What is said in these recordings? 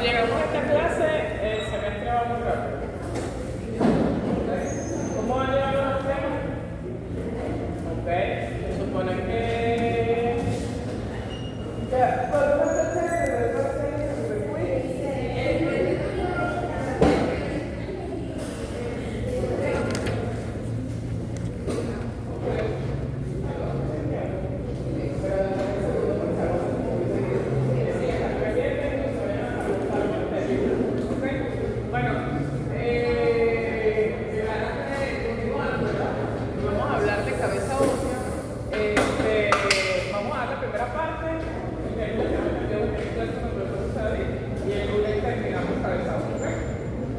llegamos a esta clase, el semestre va muy rápido. ¿Cómo van llevando los temas? Ok, se supone que... Ya, podemos hacer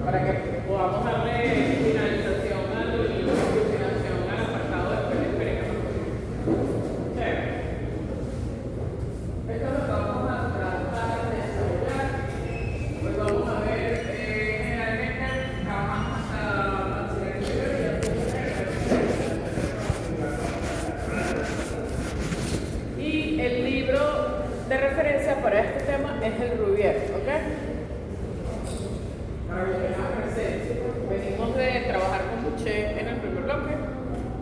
para que podamos darle finalización al culminación al apartado de experiencia. Esto es lo que vamos a tratar de desarrollar. Pues vamos a ver, generalmente trabajamos hasta bachiller y el libro de referencia para este tema es el Rubier, ¿ok? Para que tengamos presente, venimos de trabajar con Boucher en el primer bloque.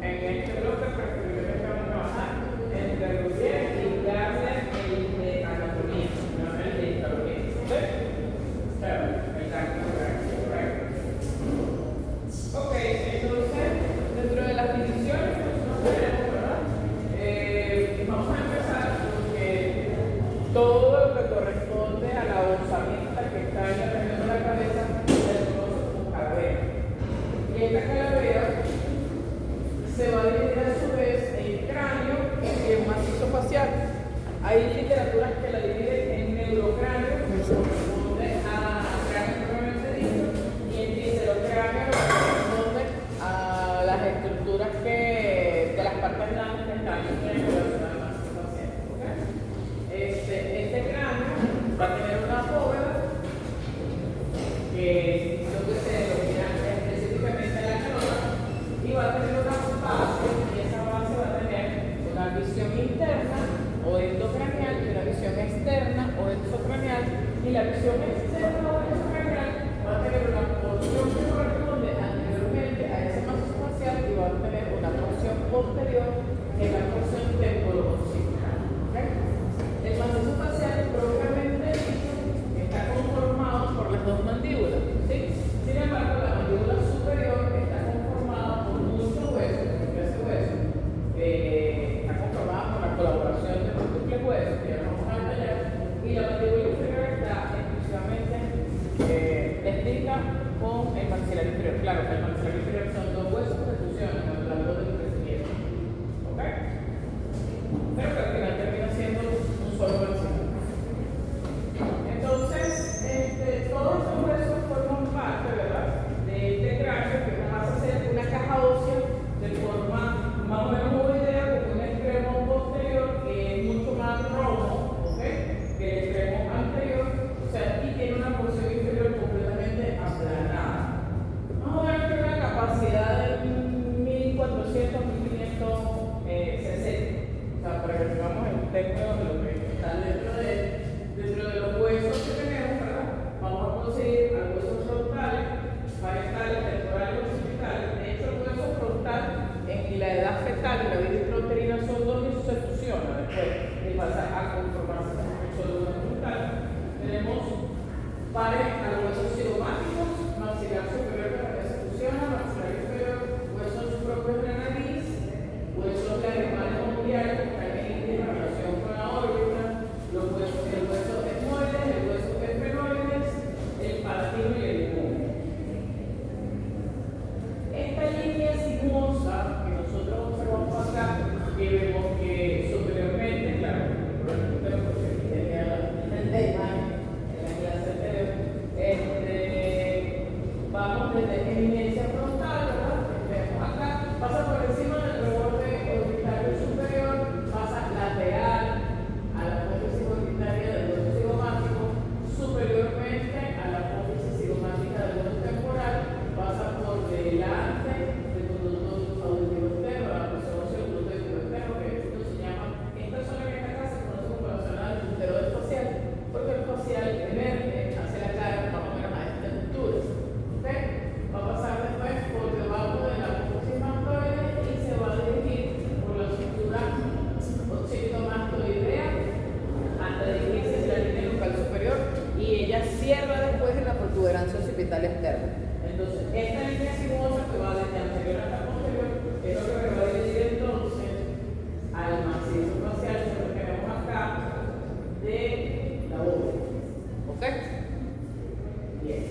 En este bloque preferiblemente vamos a trabajar entre Rubier y Gardner el de anatomía, no el de histología. ¿Ok? Claro, exacto, correcto. Ok, entonces, dentro de las divisiones que nosotros tenemos, ¿verdad? Vamos a empezar porque todo lo que corresponde a la osamenta que está en la región de la cabeza y esta calavera se va a dividir a su vez en cráneo y en macizo facial. Hay literaturas que la dividen en neurocráneo, que corresponde a cráneo propiamente dicho, y en viscerocráneo, que corresponde a las estructuras de las partes blandas que están en el corazón del macizo facial. ¿Okay? Este cráneo va a tener una bóveda que se denomina específicamente la canora y va a tener una base, y esa base va a tener una visión interna o endocraneal y una visión externa o exocraneal, y la visión externa o exocraneal va a tener una porción que corresponde anteriormente a ese macizo facial y va a tener una porción posterior que es la porción temporooccipital. ¿Okay? El macizo facial propiamente dicho está conformado por las dos mandíbulas, ¿sí? Sin embargo, la mandíbula superior está conformada por muchos huesos, porque ese hueso está conformada por la colaboración de múltiples huesos, que ya no vamos a detallar, y la mandíbula inferior está exclusivamente descrita con el maxilar inferior. Claro que el maxilar inferior son dos huesos que se fusionan a lo largo del crecimiento. ¿Ok? Pero que al final termina siendo un solo maxilar. Entonces, todos estos huesos forman parte, ¿verdad?, de este cráneo que nos hace ser una caja ósea de forma más o menos ovoidea, con un extremo posterior que es mucho más rojo, ¿ok?, que el extremo anterior, o sea, y tiene una porción inferior completamente aplanada. Vamos a ver que una capacidad de 1400-1500 cc, o sea, para que tengamos el término de lo que está dentro de los huesos que tenemos, ¿verdad? Vamos a conseguir los huesos frontales, parietales, temporales y occipitales. De hecho, el hueso frontal en la edad fetal y la vida intrauterina son dos y eso se fusiona después y pasa a conformarse como un solo hueso frontal. Tenemos pares a los huesos cigomáticos, maxilar superior que también se fusiona, maxilar inferior, huesos propios de la nariz, huesos lagrimales mundiales que están en relación con la órbita, el hueso etmoides, el hueso esfenoides, el palatino y el limón. Esta línea sinuosa que nosotros observamos acá, que vemos que superiormente, claro, porque tenía la imagen en la clase anterior, occipital externo. Entonces, esta línea sinuosa que va desde anterior hasta posterior es lo que me va a dividir entonces al macizo facial que tenemos acá de la boca. ¿Ok? Bien.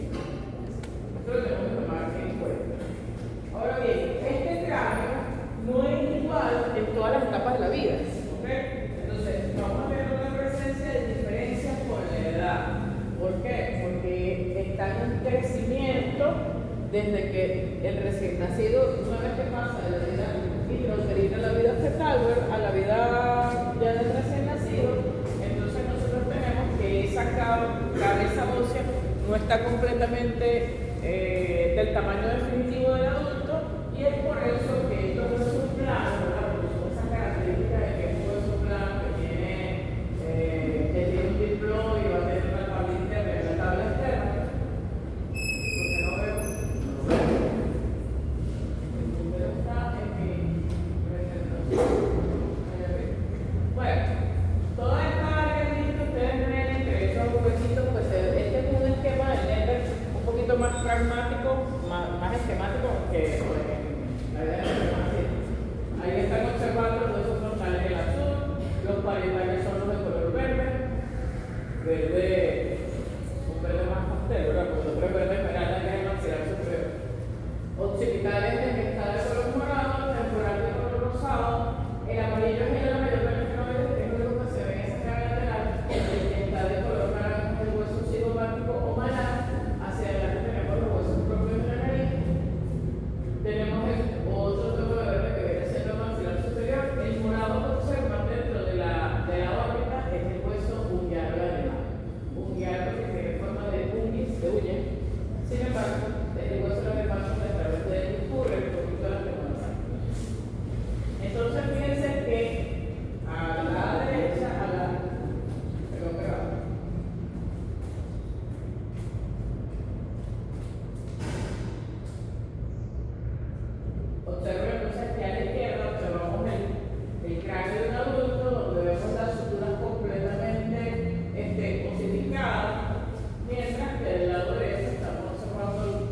Esto lo tenemos que tomar en cuenta. Ahora bien, este cráneo no es igual en todas las etapas de la vida. ¿Ok? Entonces, vamos a ver una presencia de diferencias con la edad. ¿Por qué? Porque está en un crecimiento desde que el recién nacido, una vez que pasa de la vida intrauterina a la vida fetal, a la vida ya del recién nacido, entonces nosotros tenemos que esa cabeza ósea no está completamente del tamaño definitivo del adulto, y es por eso que estos huesos planos, por esa característica de que es un hueso plano que tiene un diplomo y va a tener una tabla interna y una tabla externa. Porque no veo. El número está en mi presentación. Bueno, toda esta área que ustedes ven entre esos huesitos, pues este es un esquema de Lender un poquito más pragmático, más esquemático que la idea de la. Ahí están observando los huesos frontales en azul, los parietales son los de color verde, un verde más pastel, ¿verdad? Porque otro es verde esmeralda que es el maxilar superior. Occipitales que está de color morado, temporal de color rosado, el amarillo es el mayor beneficio, que es lo único que se ve en esa cara lateral, el que está de color naranja, el hueso cigomático o malar. Hacia adelante tenemos los huesos propios de la nariz. Tenemos otro tono de verde que viene siendo el maxilar superior. El morado que observan dentro de la órbita es el hueso unguial animal. Unguial que tiene forma de ungis, de uña. Sin embargo, el hueso de la animal a través de él discurre un poquito de la temosa. Entonces, fíjense que a la derecha, perdón, pegado. Observen entonces que a la izquierda observamos el cráneo de un adulto, donde vemos las suturas completamente osificadas, mientras que del lado derecho estamos observando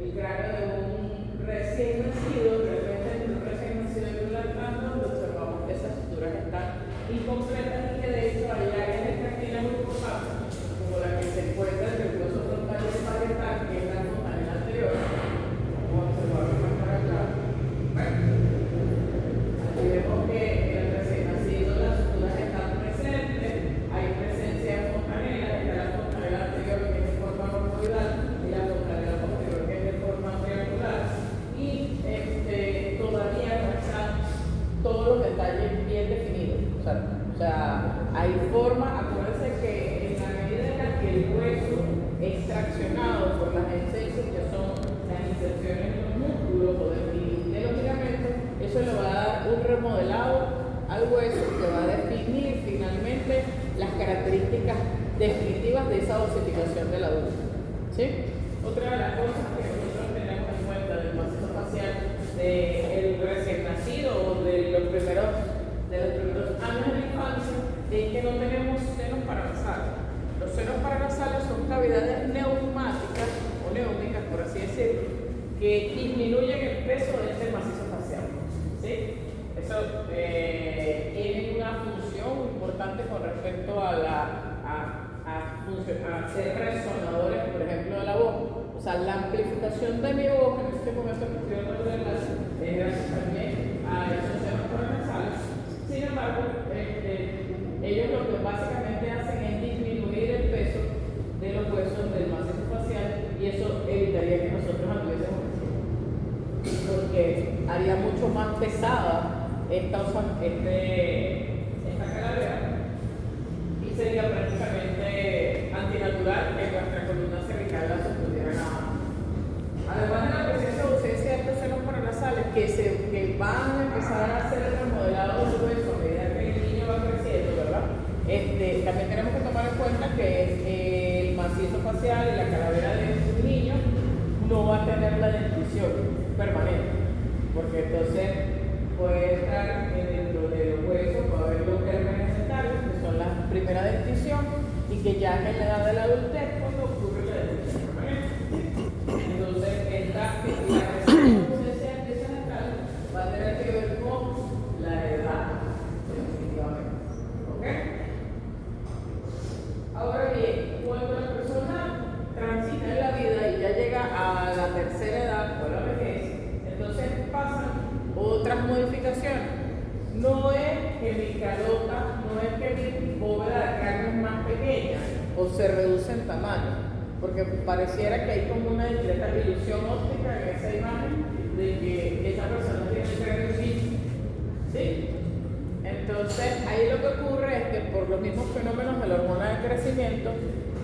el cráneo de un recién nacido, realmente un recién nacido y un lactante, donde observamos que esas suturas están incompletas y que de hecho hay áreas extractilas muy importantes, como la que se encuentra entre el hueso frontal y el parietal, que es la fontanela anterior. Aquí vemos que el recién nacido, las suturas están presentes, hay presencia de fontanela, está la fontanela anterior que es de forma romboidal y la fontanela posterior que es de forma triangular, y todavía no están todos los detalles bien definidos. O sea, hay forma, acuérdense que en la medida en la que el hueso es traccionado por las enseñas, que son las inserciones en los músculos o de los ligamentos, eso le va a dar un remodelado al hueso que va a definir finalmente las características definitivas de esa osificación del adulto. ¿Sí? Otra de las cosas que nosotros tenemos en cuenta del macizo facial del recién nacido o de los primeros años de la infancia es que no tenemos senos paranasales. Los senos paranasales son cavidades neumáticas o neómicas, por así decirlo, que disminuyen el peso de este macizo facial. ¿Sí? Eso tiene una función importante con respecto a ser resonadores, por ejemplo, de la voz. O sea, la amplificación de mi voz en este momento que estoy hablando es gracias también a esos senos paranasales. Sin embargo, ellos lo que básicamente hacen es disminuir el peso de los huesos del macizo facial, y eso evitaría que nosotros anduviésemos así, porque haría mucho más pesada esta calavera y sería prácticamente antinatural que nuestra columna cervical la sostuviera nada más. Además de la presencia o ausencia de estos senos paranasales que van a empezar a hacer el remodelado del hueso a medida que el niño va creciendo, ¿verdad? También tenemos que tomar en cuenta que el macizo facial y la calavera de un niño no va a tener la dentición permanente, porque entonces puede estar dentro de los huesos, va a haber los gérmenes dentarios, que son la primera dentición, y que ya es en la edad de la adultez cuando ocurre la depresión permanente. Entonces, la presión central va a tener que ver con la edad, definitivamente. ¿Ok? Ahora bien, cuando la persona transita en la vida y ya llega a la tercera edad o la vejez, entonces pasan otras modificaciones. No es que mi calota, no es que mi bóveda de cráneo es más pequeña o se reduce en tamaño, porque pareciera que hay como una discreta ilusión óptica en esa imagen de que esa persona tiene el cráneo chico. ¿Sí? Entonces, ahí lo que ocurre es que por los mismos fenómenos de la hormona del crecimiento,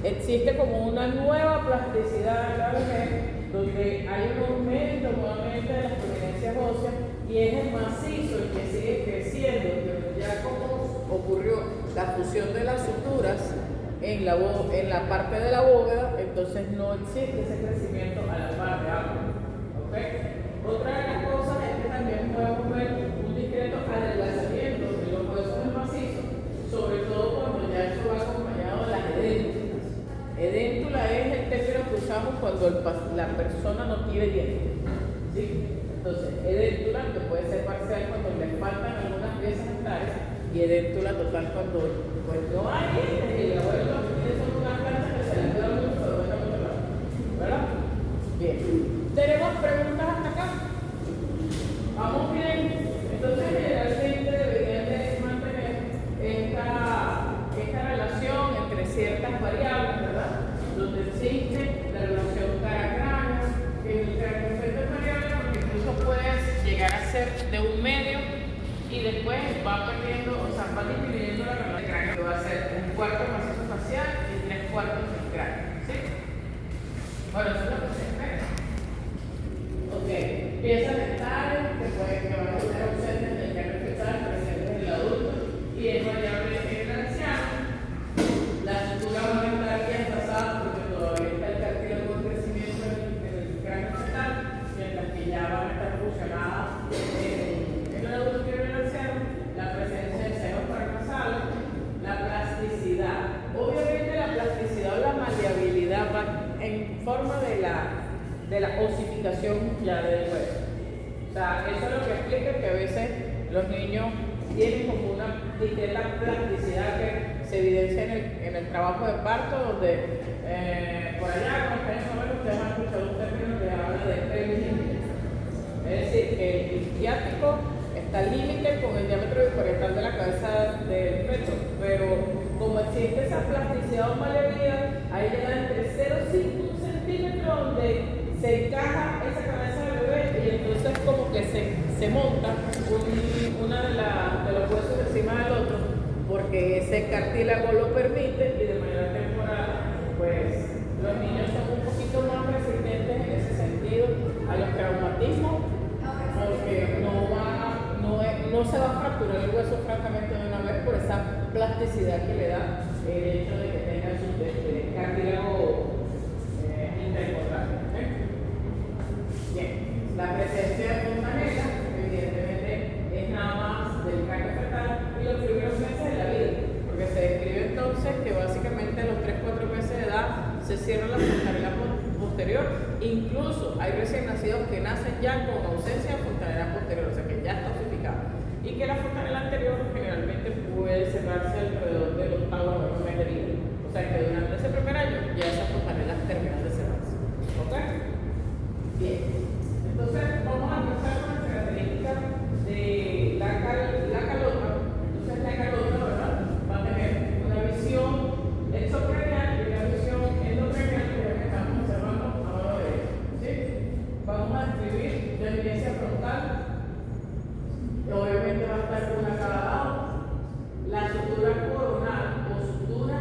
existe como una nueva plasticidad en la vejez, donde hay un aumento nuevamente de las prominencias óseas y es el macizo el que sigue creciendo, pero ya como ocurrió la fusión de las suturas en la parte de la bóveda, entonces no existe ese crecimiento a la par de agua. ¿Okay? Otra de las cosas es que también podemos ver un discreto adelgazamiento de los huesos del macizo, sobre todo cuando ya eso va acompañado de las edéntulas. Edéntula es el término que usamos cuando la persona no tiene dientes. ¿Sí? Entonces, edéntula, que puede ser parcial cuando le faltan algunas piezas dentales, y edéntula total cuando pues, no hay dientes y el abuelo tiene solo una plancha que se le queda mucho, pero no está mucho lado. ¿Verdad? Bien. ¿Tenemos preguntas hasta acá? ¿Vamos bien? Entonces, generalmente deberían de mantener esta relación entre ciertas variables, ¿verdad? Donde existe la relación cara-cráneo, que el cráneo es variable porque incluso puedes llegar a ser de un medio y después va perdiendo, o sea, va disminuyendo la relación del cráneo, que va a ser un cuarto macizo facial y 3/4 del cráneo. ¿Sí? Bueno, eso es lo que se espera. Ok, piezas dentales que van a ser ausentes en el cráneo fetal, presentes en el adulto, y es variable en el anciano. La sutura va a estar bien tasada porque todavía está el cartílago en crecimiento en el cráneo fetal, mientras que ya van a estar fusionadas en el adulto y en el anciano. La presencia de senos paranasales, la plasticidad. Obviamente la plasticidad o la maleabilidad va en forma de la osificación ya del hueso. O sea, eso es lo que explica que a veces los niños tienen como una discreta plasticidad que se evidencia en el trabajo de parto, donde por allá, cuando estén jóvenes, ustedes han escuchado un término que habla de previsibilidad. Es decir, que el isquiático está al límite con el diámetro biparietal de la cabeza del feto, pero como existe esa plasticidad o maleabilidad, ahí le da entre 0,5 centímetros donde se encaja esa cabeza del bebé y entonces como que se monta una de los huesos encima del otro porque ese cartílago lo permite y de manera temporal pues los niños son un poquito más resistentes en ese sentido a los traumatismos porque no se va a fracturar el hueso francamente de una vez por esa plasticidad que le da el hecho de que tenga su cartílago intercordario. Bien, la presencia de fontanela, evidentemente, es nada más del cráneo fetal y los primeros meses de la vida, porque se describe entonces que básicamente a los 3-4 meses de edad se cierra la fontanela posterior, incluso hay recién nacidos que nacen ya con ausencia de fontanela posterior, o sea que ya está osificada, y que la fontanela anterior generalmente puede cerrarse alrededor del 8º mes de vida, o sea que durante ese primer año ya esas fontanelas terminan de cerrarse. ¿Ok? Bien, entonces vamos a empezar con las características de la calota. Entonces la calota, ¿verdad? Va a tener una visión exocranial y una visión endocranial, que es la que estamos observando a mano derecha. ¿Sí? Vamos a describir la evidencia frontal. Obviamente va a estar una a cada lado. La sutura coronal o sutura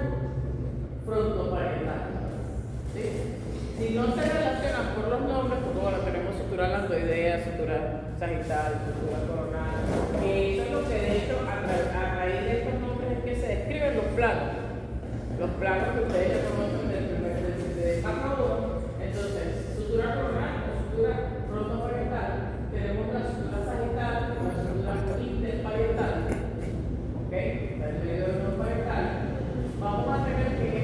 frontoparietal. ¿Sí? Si no se relacionan por los nombres, pues bueno, tenemos sutura lambdoidea, sutura sagital, sutura coronal. Eso es lo que de hecho a raíz de estos nombres es que se describen los planos. Los planos que ustedes ya conocen de Pacaboro. Entonces, sutura coronal o sutura frontoparietal. Tenemos la sutura sagital, la sutura interparietal. ¿Ok? Está el medio de parietal. Vamos a tener que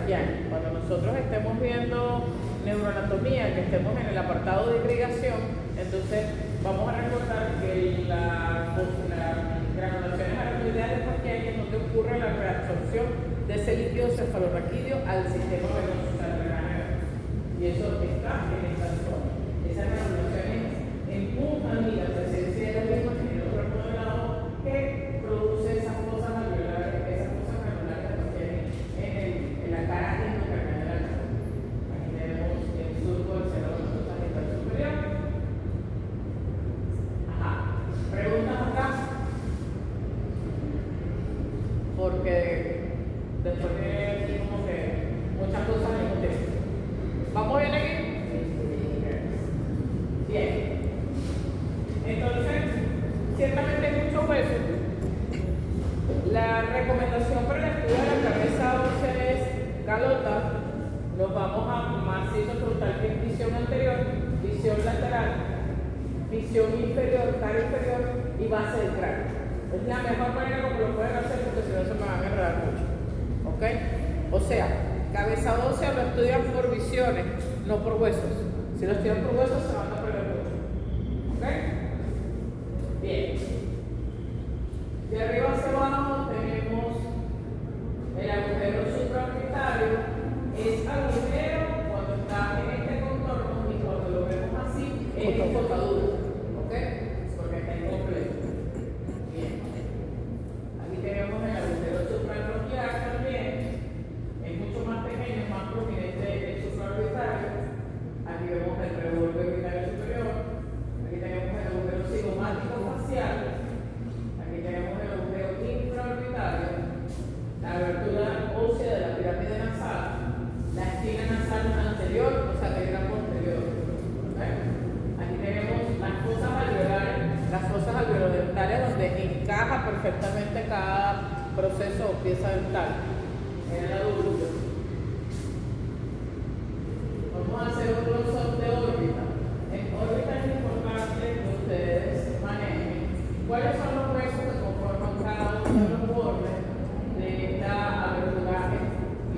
braquianos. Cuando nosotros estemos viendo neuroanatomía, que estemos en el apartado de irrigación, entonces vamos a recordar que las granulaciones aracnoideales braquianas donde ocurre la reabsorción de ese líquido cefalorraquídeo al sistema venoso, o sea, al drenaje venoso. Y eso está en esta zona. Esas granulaciones empujan y la presencia de la misma genera un remodelado que produce esas fosas alveolares, esas fosas granulares que tienen en la cara endocranial de la cara. Aquí tenemos el surco del seno venoso sagital superior. Ajá. ¿Preguntas acá? Porque después de aquí como que muchas cosas al mismo tiempo. ¿Vamos bien aquí? Bien. Entonces, ciertamente hay muchos huesos. La recomendación para el estudio de la cabeza ósea es calota. Nos vamos a macizo frontal, que es visión anterior, visión lateral, visión inferior, cara inferior y base del cráneo. Es la mejor manera como lo pueden hacer porque si no se me van a enredar mucho. ¿Ok? O sea, cabeza ósea lo estudian por visiones, no por huesos. Si lo estudian por huesos se van a perder mucho. ¿Ok? Bien. De arriba hacia abajo tenemos el agujero supraorbitario. Es agujero cuando está en este contorno y cuando lo vemos así es botadura. ¿Ok? Porque está incompleto. Bien. Aquí tenemos el agujero supraorbital también. Es mucho más pequeño, más prominente el supraorbitario. Aquí vemos el revolver orbitario superior. Aquí tenemos el agujero cigomático facial. Aquí tenemos el agujero infraorbitario. La abertura ósea de la pirámide nasal. La esquina nasal anterior, o sea, que era posterior. ¿Okay? Aquí tenemos las fosas alveolo-dentales donde encaja perfectamente cada proceso o pieza dental en el adulto. Vamos a hacer un close-up de órbita. En órbita es importante que ustedes manejen cuáles son los huesos que conforman cada uno de los bordes de esta abertura,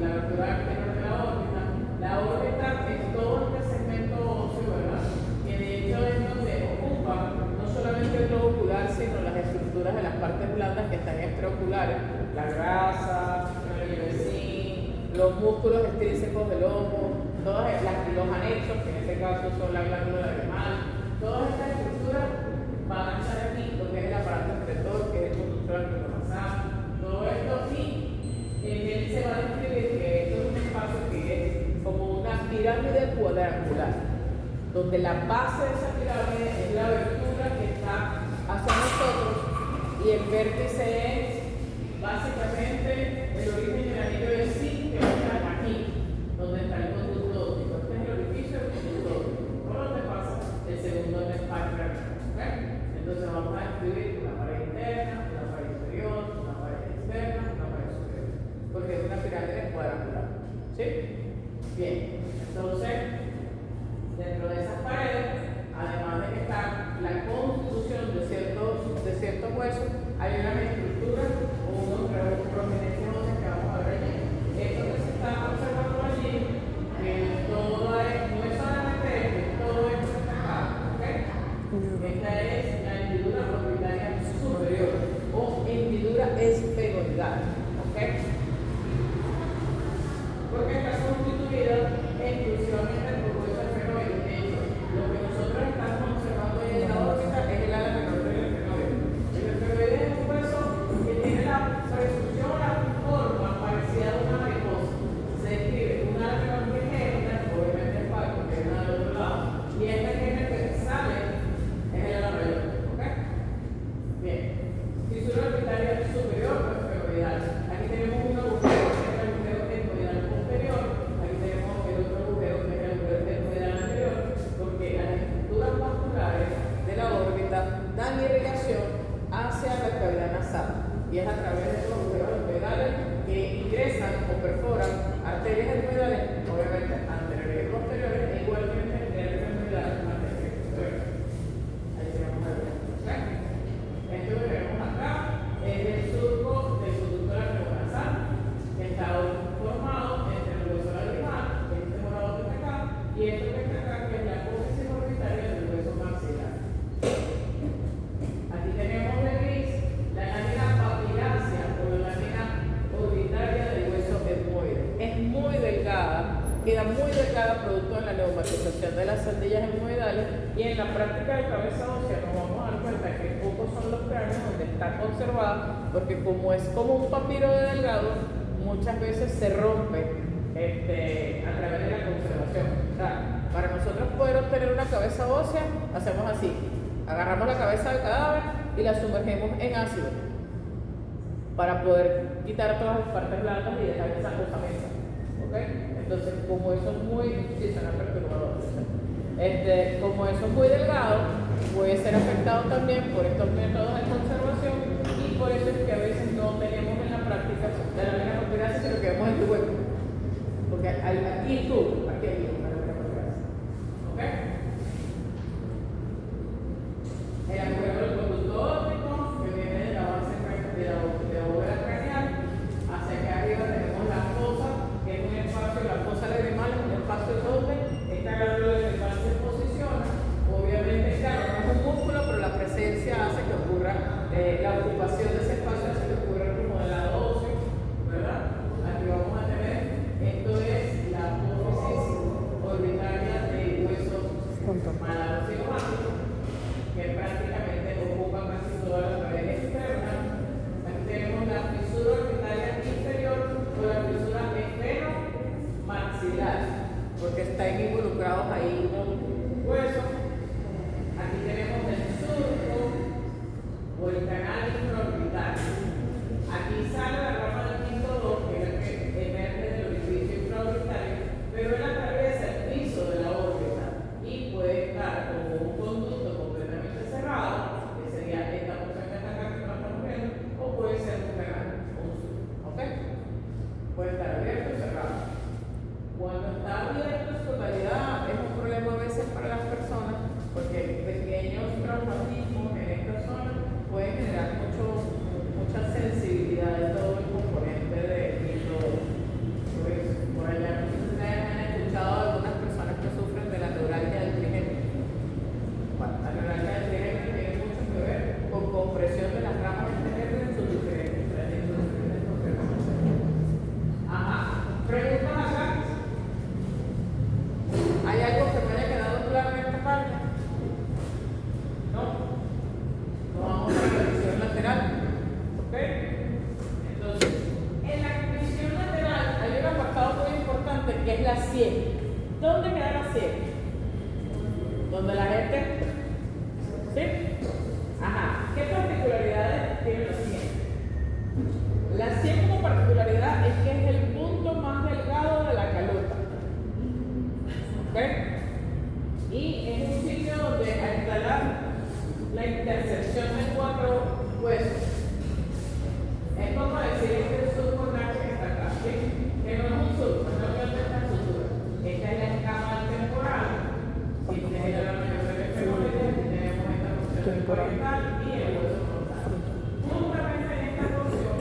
la abertura exterior de la órbita. La órbita es todo este segmento óseo, ¿verdad? Que de hecho es donde ocupa no solamente el globo ocular, sino las estructuras de las partes blandas que están extraoculares, la grasa, el ibersín, los músculos extrínsecos del ojo, los anexos, que en este caso son la glándula lagrimal. Todas estas estructuras van a estar aquí, lo que es el aparato excretor, que es el conductor nasal, todo esto, y en él se va a describir que esto es un espacio que es como una pirámide cuadrangular, donde la base de esa pirámide es la abertura que está hacia nosotros y el vértice es básicamente el origen del anillo de Zinc, que está aquí, donde está el conducto óptico. Este es el orificio del conducto óptico. ¿Por dónde pasa? El segundo en el espacio. ¿Okay? Entonces vamos a escribir una pared interna, una pared inferior, una pared externa, una pared superior. Porque es una pirámide cuadrangular. ¿Sí? Bien. Entonces, dentro de esas paredes, además de que está la constitución de ciertos huesos, hay unas estructuras o unos prominencias óseas que vamos a ver allí. Esto que se está observando allí, que no es solamente esto, todo esto que está acá. ¿Okay? Esta es la hendidura orbitaria superior o hendidura esfenoidal. ¿Okay? Porque está constituida exclusivamente por hueso esfenoide. De hecho, lo que nosotros estamos observando ahí en la órbita es el ala menor del esfenoide. El esfenoide es un hueso queda muy delgada producto de la neumatización de las sandillas hemorroidales, y en la práctica de cabeza ósea nos vamos a dar cuenta que pocos son los cráneos donde está conservada, porque como es como un papiro de delgado, muchas veces se rompe a través de la conservación. O sea, para nosotros poder obtener una cabeza ósea, hacemos así: agarramos la cabeza del cadáver y la sumergimos en ácido para poder quitar todas las partes blandas y dejar esa osamenta. ¿Okay? Entonces, como eso es muy, sí, suena perturbador, como eso es muy delgado, puede ser afectado también por estos métodos de conservación, y por eso es que a veces no tenemos en la práctica la lámina papiracea, sino que vemos el hueco. Porque aquí estuvo, aquí hay una lámina papiracea. ¿Ok? El agujero del conducto óptico, que viene de la base de la bóveda craneal, hacia acá arriba tenemos la fosa, que es un espacio, la fosa lagrimal es un espacio donde esta glándula lagrimal se posiciona. Obviamente, claro, no es un músculo, pero la presencia hace que ocurra, la ocupación de ese espacio hace que ocurra el remodelado óseo, ¿verdad? Aquí vamos a tener, esto es la apófisis orbitaria de huesos malados cigomáticos, que prácticamente ocupa casi todas las paredes externas. Aquí tenemos la fisura orbitaria inferior o la fisura esfenomaxilar, porque están involucrados ahí con huesos. Aquí tenemos el surco o el canal infraorbital. Aquí sale la rama del quinto dos, que es el que emerge del orificio infraorbitario, pero él atraviesa el piso de la órbita y puede estar como un conducto completamente cerrado, que sería esta porción que está acá que no estamos viendo, o puede ser un canal, un surco. ¿Ok? Puede estar abierto o cerrado. Cuando está abierto, en su totalidad es un problema a veces para las personas, porque pequeños traumatismos en esta zona pueden generar mucha sensibilidad de todo el componente de todo. Por allá, no sé si ustedes han escuchado a algunas personas que sufren de la neuralgia del trigémino. Bueno, la neuralgia del trigémino tiene mucho que ver con compresión de las ramas del trigémino en sus diferentes configuraciones. Ajá. Preguntas acá. ¿Hay algo que me haya quedado claro en esta parte? ¿No? No vamos a la visión lateral. ¿Ok? Entonces, en la visión lateral hay un apartado muy importante que es la sien. ¿Dónde queda la sien? ¿Dónde la gente? ¿Sí? Ajá. ¿Qué particularidades tiene la sien? La sien como particularidad es que es el punto más delgado de la calota. ¿Ok? Y es un sitio donde al instalar la intersección de 4 huesos, es como decir este surco nacho que está acá, ¿sí? Que no es un surco, no es esta sutura. Esta es la escama temporal, y tiene la mayor de femoides, tenemos esta porción temporal y el hueso frontal. Justamente en esta porción,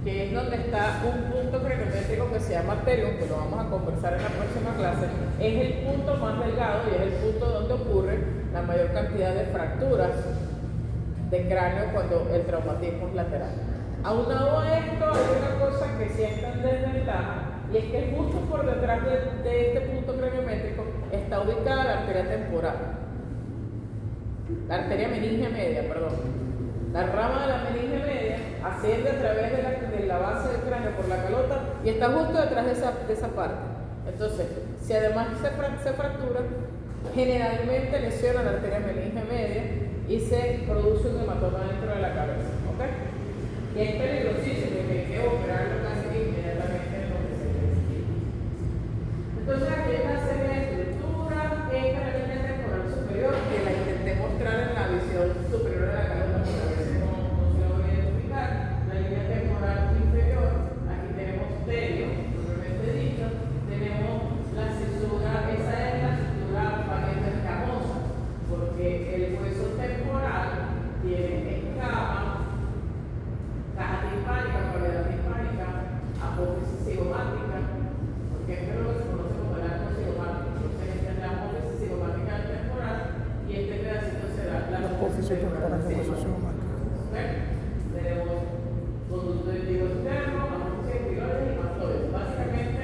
que es donde está un punto craniocéntrico que se llama arterium, que lo vamos a conversar en la próxima clase, es el punto más delgado y es el punto donde ocurre la mayor cantidad de fracturas de cráneo cuando el traumatismo es lateral. Aunado a esto, hay una cosa que sí está en desventaja, y es que justo por detrás de este punto craniométrico está ubicada la arteria temporal, la arteria meningia media, perdón. La rama de la meninge media asciende a través de la base del cráneo por la calota y está justo detrás de esa parte. Entonces, si además se fractura, generalmente lesiona la arteria meninge media y se produce un hematoma dentro de la cabeza. ¿Ok? Y es peligrosísimo y hay que operarlo casi inmediatamente en lo que se necesita. Entonces, aquí hay una serie de estructuras. Esta es la línea temporal superior, que la intenté mostrar en la visión superior de la calota, porque a veces no se lo voy a identificar. La línea temporal inferior, aquí tenemos telio, propiamente dicho, tenemos la cisura, esa es la cisura pariente escamosa, porque el hueso temporal tiene escamas, caja timpánica, cavidad timpánica, apófisis cigomática, porque esto es lo que se conoce como el arco cigomático. Entonces, esta es la apófisis cigomática del temporal y este pedacito será la apófisis temporal cigomática. Tenemos conducto de externo, apófisis epigloides y mastoides. Básicamente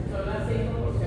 son las 5 cosas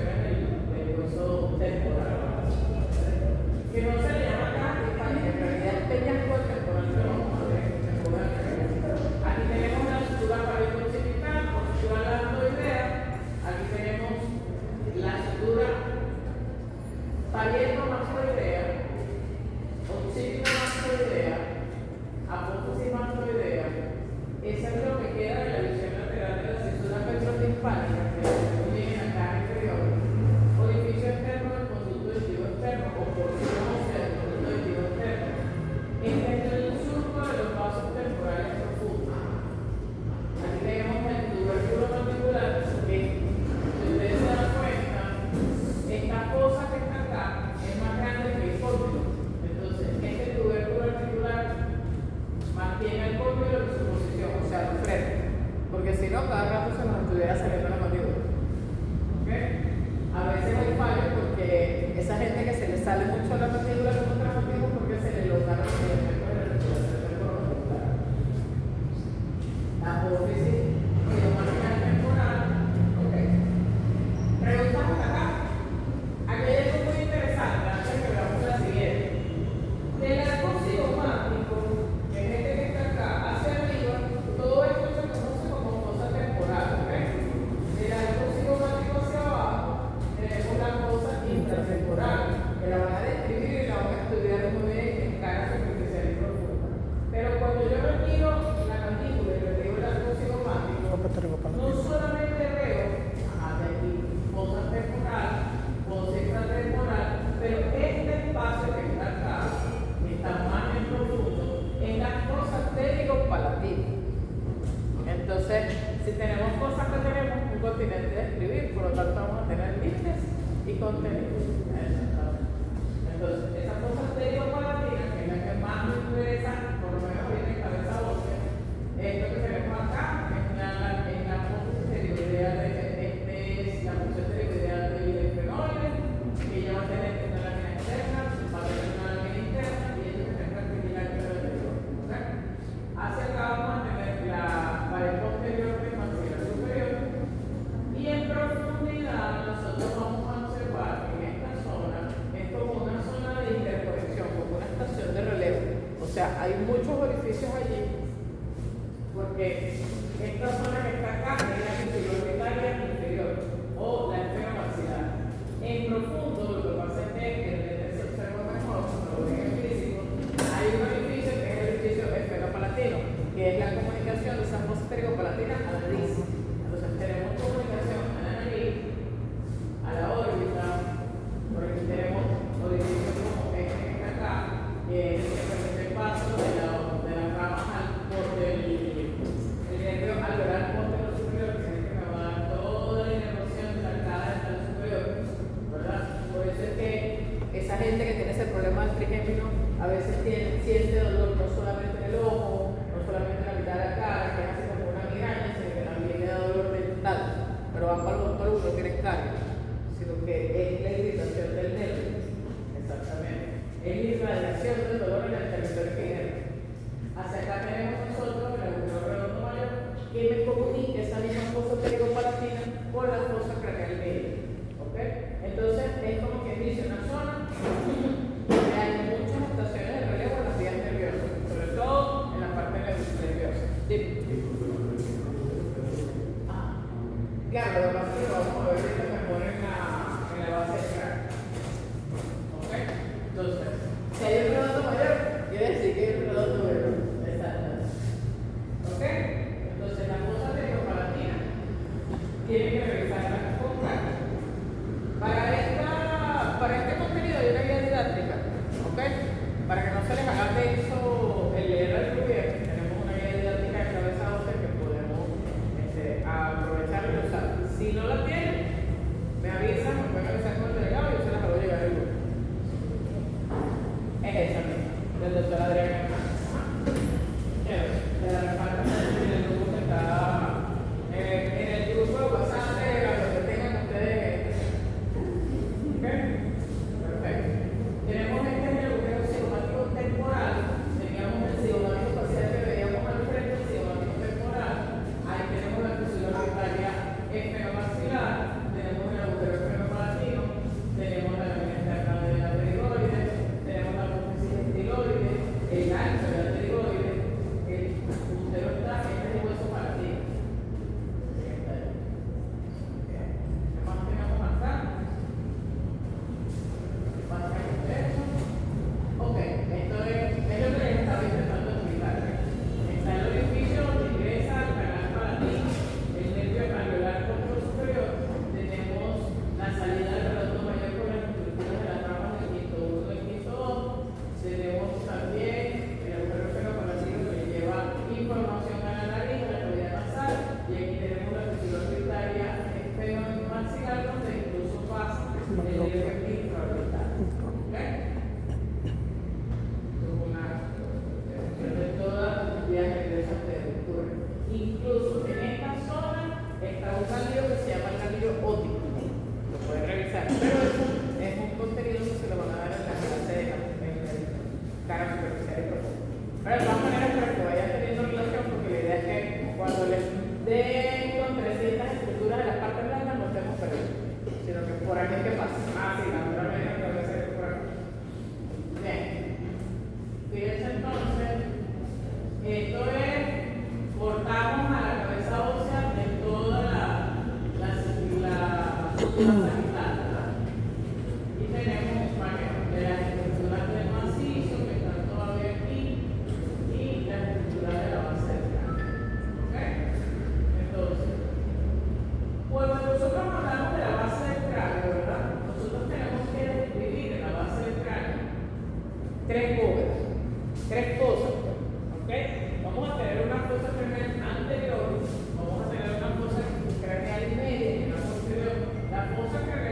contenido. Exactamente. Entonces, esa fosa pterigo-palatina, que es la que más nos interesa, por lo menos viene en cabeza ósea, esto que tenemos acá es la fosa pterigoidea es la fosa pterigoidea de bifenoides, que ya va a tener una lámina externa, va a tener una lámina interna, y esto que tenemos que mirar el interior. ¿Okay? Hacia acá vamos a tener la pared posterior del maxilar superior, y en profundidad nosotros vamos a observar que en esta zona es como una zona de interconexión, como una estación de relevo. O sea, hay muchos orificios allí, porque esta zona que está acá es la pseudorbitária inferior o la esfenomaxilar. En profundo, lo que pasa es que se observa mejor, cuando lo ven en físico, hay un orificio que es el orificio esfenopalatino, que es la comunicación de esa fosa pterigopalatina a la nariz. Entonces tenemos comunicación a la nariz, a la órbita, por aquí tenemos orificios como este que está acá, que es el que permite el paso de las ramas al borde el nervio alveolar posterior superior, que es el que me va a dar toda la inervación de la arcada dental superior, ¿verdad? Por eso es que esa gente que tiene ese problema del trigémino a veces siente dolor no solamente en el ojo, no solamente en la mitad de la cara, que es así como una migraña, sino que también le da dolor dental. Pero van para el odontólogo no tienen caries, sino que es la irritación del nervio. Exactamente. Es la irradiación del dolor en el territorio epidérmico. Hacia acá tenemos nosotros el agujero redondo mayor que me comunica esa misma fosa pterigopalatina con la fosa craneal media. ¿Ok? Entonces es como que dice una zona donde hay muchas estaciones de relevo en las vías nerviosas, sobre todo en la parte nerviosa. Claro, lo que pasa es que lo vamos a ver ahorita mejor en la base del cráneo. ¿Ok? Entonces, si hay un redondo mayor, quiere decir que hay un redondo menor. Exacto. ¿Ok? Entonces, la fosa pterigopalatina tiene que revisarla con calma. Para este contenido hay una guía didáctica, ¿ok? Para que no se les haga denso el leer el gobierno, tenemos una guía didáctica de cabeza ósea que podemos aprovechar y usar. Si no la tienen, me avisan, me pueden avisar con el delegado y yo se las hago llegar el grupo. Es esa misma, del doctor Adrián Hernández. De la reparta en el grupo que está en el grupo de WhatsApp de lo que tengan ustedes. ¿Ok? Perfecto. Tenemos este agujero cigomático temporal, teníamos el cigomático facial que veíamos al frente, el cigomático temporal, ahí tenemos la fisión orbitaria esfenomaxilar, tenemos el agujero esfenopalatino, tenemos la lámina interna de la pterigoide, tenemos la apófisis estiloide, el ancho de la pterigoide, el útero está, este es el hueso palatino. ¿Qué más tenemos acá? Ok, esto es lo que les estaba intentando explicar. Está el orificio donde ingresa el canal palatino, el nervio alveolar posterior superior. Tenemos la salida del redondo mayor con las estructuras de las ramas del quinto 1 y del quinto 2. Tenemos también el agujero esfenopalatino que lleva información a la nariz, a la cavidad nasal, y aquí tenemos la fisión orbitaria esfenomaxilar donde incluso pasa el nervio infraorbital. De todas las vías nerviosas de ocurren. Incluso en esta zona está un ganglio que se llama el ganglio óptico. Lo pueden revisar. Pero eso es un contenido que se lo van a dar en la clase de la cara superficial y profunda. Pero de todas maneras, para que vayan teniendo relación, porque la idea es que cuando les den con 300 estructuras de la parte blanda no estemos perdidos, sino que por aquí es que pasa. Sí, naturalmente que debe ser por aquí. Bien. Fíjense entonces, esto es, cortamos a la cabeza ósea de toda la sagital, ¿verdad? Y tenemos un manejo de las estructuras del macizo que están todavía aquí y la estructura de la base del cráneo. ¿Ok? Entonces, cuando nosotros hablamos de la base del cráneo, ¿verdad? Nosotros tenemos que dividir en la base del cráneo tres bóvedas. Tres cosas, ¿ok? Vamos a tener una fosa craneal anterior, vamos a tener una fosa craneal media y una posterior. La fosa craneal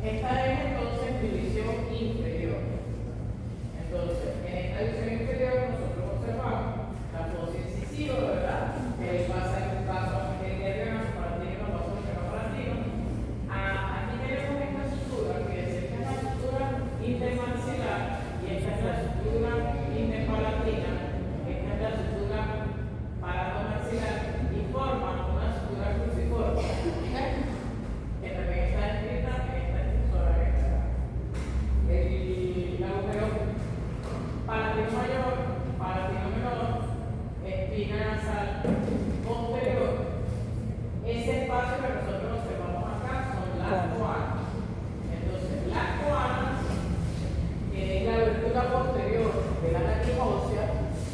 Esta es entonces división inferior. Entonces, en esta división inferior nosotros observamos la fosa incisiva, ¿verdad? Que pasa en un caso en el nasopalatino, vaso palatino. Aquí tenemos esta sutura que es la sutura intermaxilar y esta es la sutura interpalatina. Esta es la sutura paratomaxilar y forma una sutura cruciforme. Que también está escrita en esta estructura que está acá. El agujero palatino mayor, palatino menor, espina nasal posterior. Ese espacio que nosotros observamos acá son las coanas. Entonces, las coanas, que es la abertura posterior de la nariz ósea,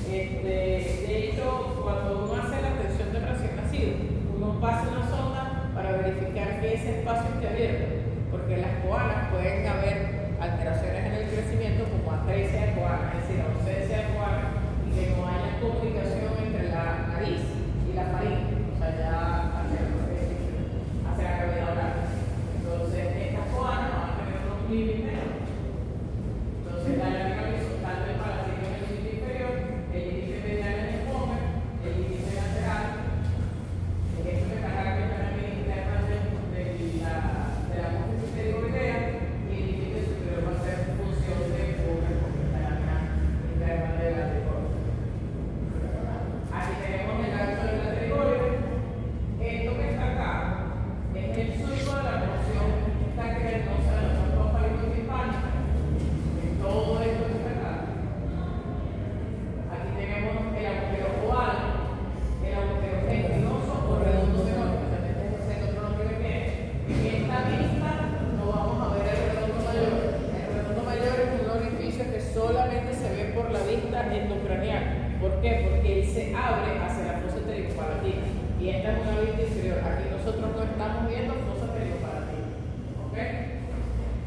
de hecho, cuando uno hace la atención del recién nacido, uno pasa una sonda para verificar que ese espacio esté abierto, porque las coanas pueden haber alteraciones en el crecimiento como atresia de coana, es decir, ausencia de coana, y que no haya comunicación entre la nariz y la faringe, o sea, ya hacia la cavidad oral. Entonces, estas coanas van a tener unos límites. Entonces, la lámina horizontal del palatino en el límite inferior, el límite medial en el pómer, el límite lateral, el eje de carácter de la vía interna de la apófisis pterigoidea, y el límite superior va a ser función de pómer, porque está la lámina interna de la trigoide. Aquí tenemos el ancho de la trigoide. Esto que está acá es el surco de la porción cavernosa de la trompa hispánica. Todo esto que está acá. Aquí tenemos el agujero oval, el agujero espinoso o redondo menor, que también es el otro nombre que tiene. En esta vista no vamos a ver el redondo mayor. El redondo mayor es un orificio que solamente se ve por la vista endocraniana. ¿Por qué? Porque él se abre hacia la fosa ptericopalatina. Y esta es una vista inferior. Aquí nosotros no estamos viendo fosa ptericopalatina. ¿Ok?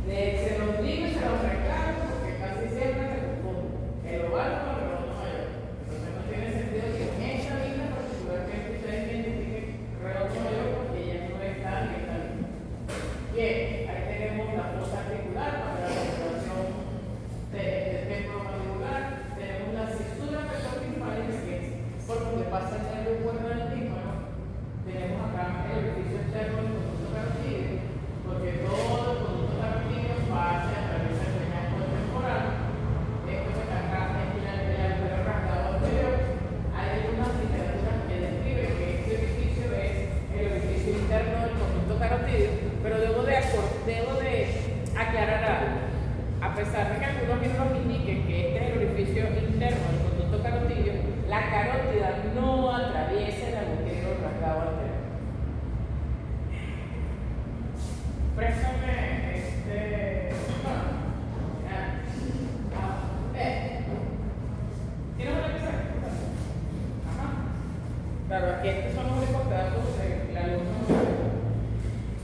Se los digo y se los reclamo porque casi siempre se confunde el oval con el redondo mayor. Entonces no tiene sentido que en esta vista particularmente ustedes identifiquen redondo mayor porque ella no está en esta vista. Bien, ahí tenemos la fosa articular para la circulación del temporomandibular. Tenemos la cisura pectoral que es por donde pasa el nervio cuerno del tímpano. Tenemos acá el orificio externo del conducto carotídeo, porque todo el conducto carotídeo pasa a través del peñasco temporal. Esto que está acá es el agujero rasgado anterior. Hay algunas literaturas que describen que este orificio es el orificio interno del conducto carotídeo, pero debo de aclarar algo. A pesar de que algunos libros indiquen que este es el orificio interno del conducto carotídeo, la carótida no atraviesa el agujero rasgado anterior. Préstame ¿tienes una pizarra? Ajá. Claro, aquí estos son los únicos pedazos de la luz.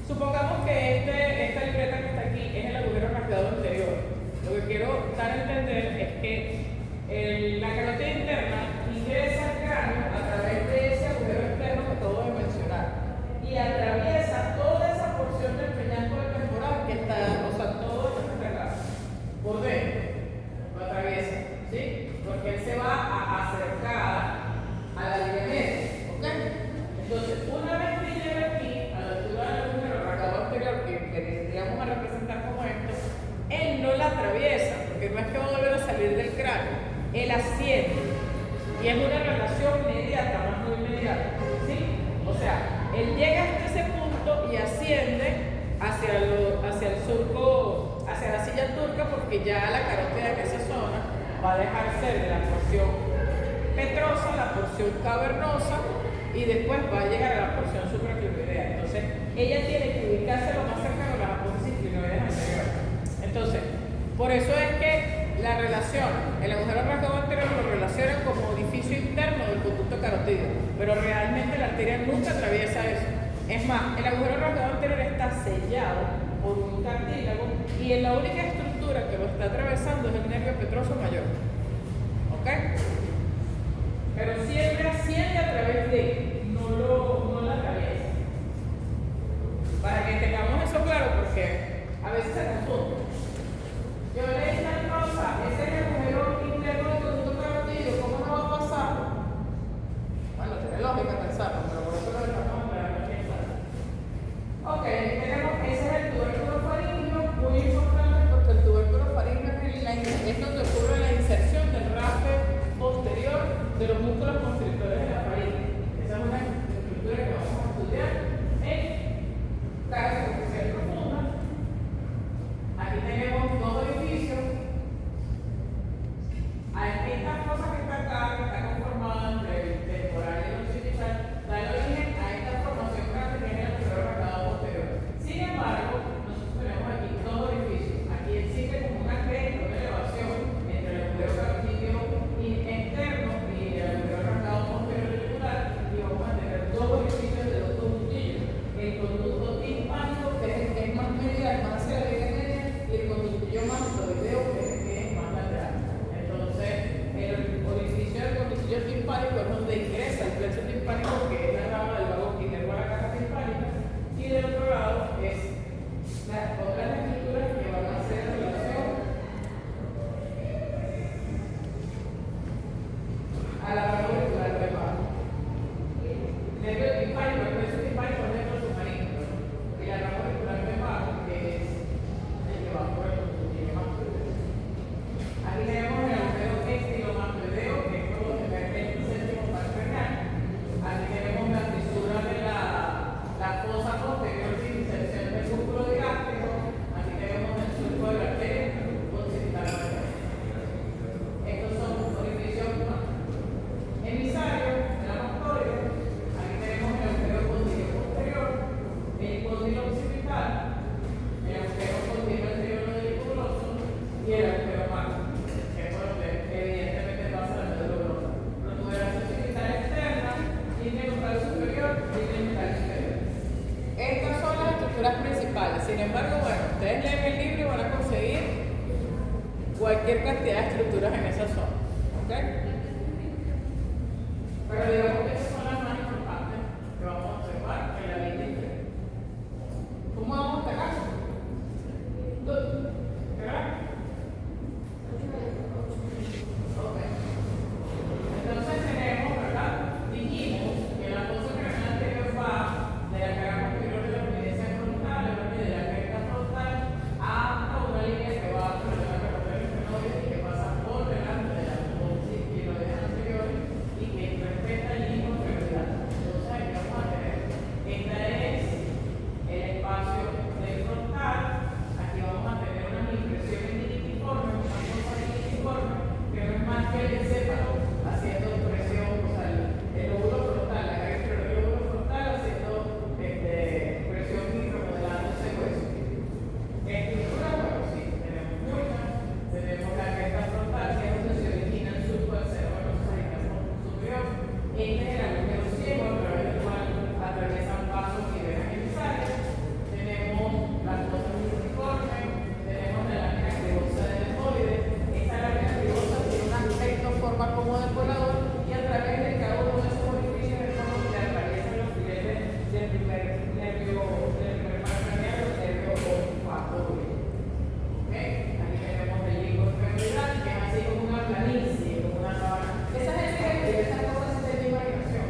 Supongamos que esta libreta que está aquí es el agujero rasgado anterior. Lo que quiero dar a entender es que la carótida interna ingresa al cráneo a través de ese agujero externo que acabo de mencionar y atraviesa toda esa porción del peñasco temporal que está, o sea, todo esto que está acá, por dentro, lo atraviesa, ¿sí? Porque él se va a acercar a la línea media, ¿ok? Entonces, una vez que llega aquí, a la altura del agujero rasgado anterior, que tendríamos a representar como esto, él no la atraviesa, porque no es que va a volver a salir del cráneo, él asciende. Y es una relación inmediata, más no inmediata, ¿sí? O sea, él llega hasta ese punto y asciende hacia el surco, hacia la silla turca, porque ya la carótida de esa zona va a dejar ser de la porción petrosa, la porción cavernosa, y después va a llegar a la porción supraclinoidea. Entonces, ella tiene que ubicarse lo más cercano a las apófisis clinoides anteriores. Entonces, por eso es que la relación, el agujero rasgado anterior lo relacionan como orificio interno del conducto carotídeo, pero realmente la arteria nunca atraviesa eso. Es más, el agujero rasgado anterior está sellado por un cartílago y la única estructura que lo está atravesando es el nervio petroso mayor. ¿Ok? Pero siempre asciende a través de, no la atraviesa. Para que tengamos eso claro, porque a veces se confunde. Yo le dije a la cosa, ese es el agujero interno del conducto carotídeo, ¿cómo no va a pasar? Bueno, tiene lógica pensarlo, pero por eso lo dejamos entrar en pensar. Ok, ese es el tubérculo faríngeo, muy importante porque el tubérculo faríngeo es donde ocurre la inserción del raspe posterior de los músculos constrictores de la faringe. Esa es una estructura que vamos a estudiar en caras superficial profunda. Aquí tenemos dos orificios. Esta cosa que está acá, que está conformada entre el temporal y el occipital, da origen a esta formación grande que es el agujero arcado posterior. Sin embargo, nosotros tenemos aquí dos orificios. Aquí existe como una cresta, una elevación entre el agujero carotídeo externo y el agujero arcado posterior auricular, y vamos a tener dos orificios de dos conductillos. El conducto timpánico, que es más medial, más hacia la línea media, y el conductillo mastoideo, que es más lateral. Entonces, el orificio del conductillo timpánico es donde ingresa el plexo timpánico, que es la rama del vago quinero a la caja timpánica, y del otro lado es las otras estructuras que van a hacer relación a la rama auricular del vago. Nervio timpánico, el plexo timpánico es nervio submarino, y la rama auricular del vago, que es el que va por el conductillo mastoideo. Aquí tenemos el agujero estilomastoideo, que es como se ve el séptimo par renal. Aquí tenemos la fisura de la fosa posterior de inserción del músculo digástrico. Aquí tenemos el surco de la arteria occipital mayor. Estos son orificios emisarios de la mastoide. Aquí tenemos el agujero condilo posterior, el condilo occipital, el agujero condilo anterior auriculoso y el agujero magno, que es por donde evidentemente pasa la médula. Protuberancia occipital externa, línea nucal superior y línea nucal inferior. Estas son las estructuras principales. Sin embargo, bueno, ustedes leen el libro y van a conseguir cualquier cantidad de estructuras en esa zona. ¿Ok? Pero digamos que estas son las más importantes que vamos a observar en la línea inferior. ¿Cómo vamos a pegar? ¿Verdad? Ok. Entonces tenemos, ¿verdad? Dijimos que la fosa craneal anterior va de la cara posterior de la prominencia frontal, de la cresta frontal, hasta una línea que va por la carretera inferior y que pasa por delante de las dos cicloides anteriores y que respeta el mismo prioridad. Entonces aquí vamos a tener, esta es el espacio del frontal. Aquí vamos a tener unas impresiones minitiformes, una cosa minitiforme, que no es más que el encéfalo haciendo presión, o sea, el lóbulo frontal, la cara inferior del lóbulo frontal haciendo presión y remodelándose hueso. Estructura, bueno, sí, tenemos muchas. Tenemos la cresta frontal, que es donde se origina el surco del seno venoso superior. Este es el agujero ciego a través del cual atraviesan vasos y venas emisarias. Tenemos las cosas multiformes, tenemos la lámina cribosa del deltoide. Esta lámina cribosa tiene un aspecto, forma como de colador, y a través de cada uno de esos orificios es como que atraviesan los filetes del primer nervio, del primer par craneal, el nervio olfato. ¿Ok? Aquí tenemos el limbo femoral, que es así como una planicie, como una sabana. Esa gente que escribe esas cosas es de mi imaginación.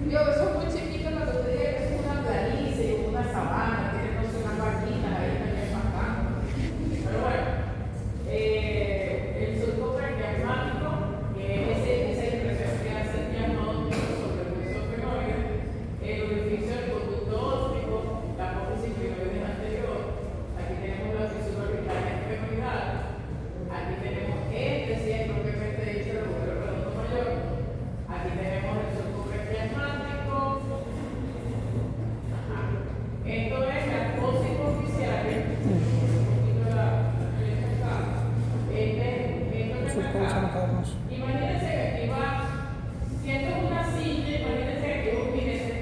Digo, eso es muy chiquito, pero te diga que es una planicie, una sabana, tiene no sé, unas vaquitas ahí también bastante. Pero bueno, el surco prequiasmático, que es esa impresión que hace el diagnóstico sobre el hueso fenoide, el orificio del conducto óptico, la apófisis fenoide anterior. Aquí tenemos la fisura orbital esfenoidal. Aquí tenemos sí es propiamente dicho el agujero redondo mayor. Aquí tenemos el surco prequiasmático. Esto es la fosa hipoficial. Imagínense que aquí va, si esto es una silla, imagínense que aquí es un jinete.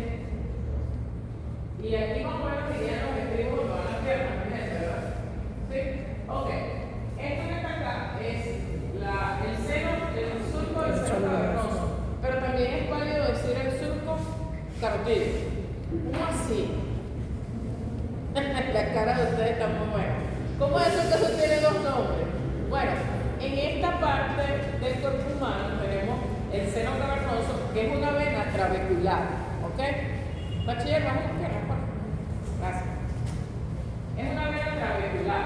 Y aquí más o menos serían los estribos que van a las piernas, imagínense, ¿verdad? ¿Sí? Ok. Esto que está acá es el seno, el surco del seno cavernoso. Pero también es válido decir el surco carotídeo. ¿Cómo así? La cara de ustedes está muy buena. ¿Cómo es eso que eso tiene dos nombres? Bueno, en esta parte del cuerpo humano tenemos el seno cavernoso, que es una vena trabecular, ¿ok? Bachiller, baja las piernas, por favor. Gracias. Es una vena trabecular.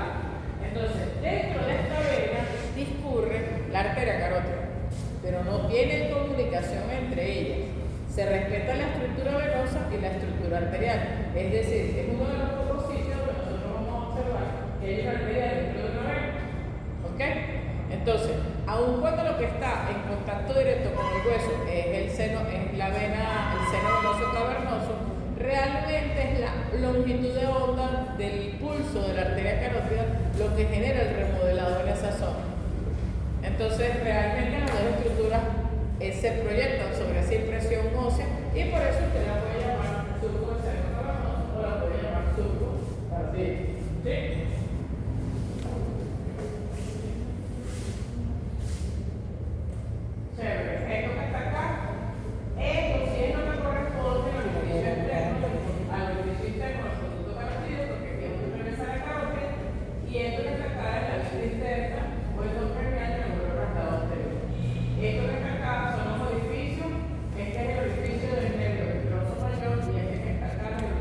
Entonces, dentro de esta vena discurre la arteria carótida, pero no tienen comunicación entre ellas. Se respeta la estructura venosa y la estructura arterial. Es decir, es uno de los pocos sitios donde nosotros vamos a observar que hay una arteria dentro de una vena. ¿Ok? Entonces, aun cuando lo que está en contacto directo con el hueso es el seno, es la vena, el seno venoso cavernoso, realmente es la longitud de onda del pulso de la arteria carótida lo que genera el remodelado en esa zona. Entonces, realmente las dos estructuras se proyectan sobre esa impresión ósea y por eso usted la puede llamar surco del seno cavernoso o la puede llamar surco así. ¿Sí? Chévere. Esto que está acá, esto sí es lo que corresponde al orificio externo, al conducto carotídeo, porque aquí es una presa de carótida, y esto que está acá es la vena interna o el don cranial del hueso rastado anterior. Esto que está acá son los orificios, este es el orificio del nervio ventroso mayor y este que está acá es el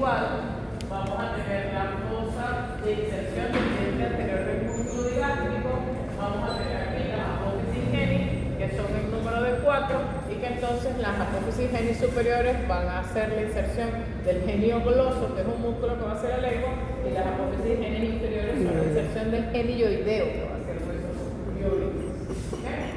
igual, vamos a tener la fosa de inserción del diente anterior del músculo digástrico, vamos a tener aquí las apófisis geni, que son el número de 4, y que entonces las apófisis geni superiores van a hacer la inserción del genio gloso, que es un músculo que va a hacer la lengua, y las apófisis geni inferiores son la inserción del genio yoideo, que va a ser el hueso yoides. ¿Okay?